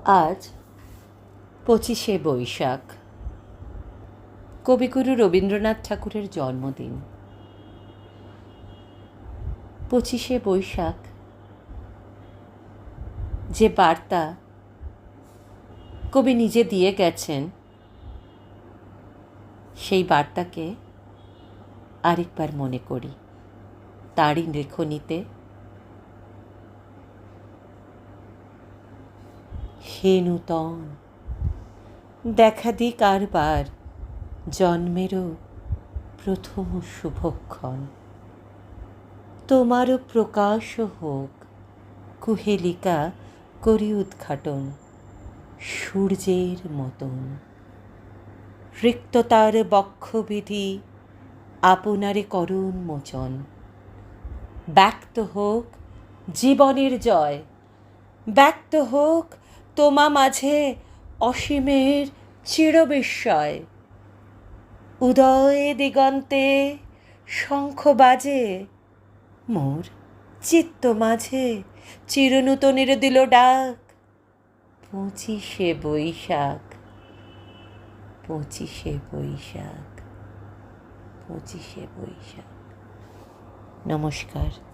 আজ ২৫শে বৈশাখ, কবিগুরু রবীন্দ্রনাথ ঠাকুরের জন্মদিন। ২৫শে বৈশাখ যে বার্তা কবি নিজে দিয়ে গেছেন, সেই বার্তাকে আরেকবার মনে করি তারই লেখনীতে। হে নূতন, দেখা দিক কারবার জন্মেরও প্রথম শুভক্ষণ। তোমারও প্রকাশ হোক, কুহেলিকা করি উদ্ঘাটন সূর্যের মতন। রিক্ততার বক্ষবিধি আপনারে করুণ মোচন। ব্যক্ত হোক জীবনের জয়, ব্যক্ত হোক তোমা মাঝে অসীমের চিরবিস্ময়। উদয়ে দিগন্তে শঙ্খ বাজে, মোর চিত্ত মাঝে চিরনূতনের দিল ডাক। ২৫শে বৈশাখ, ২৫শে বৈশাখ, ২৫শে বৈশাখ। নমস্কার।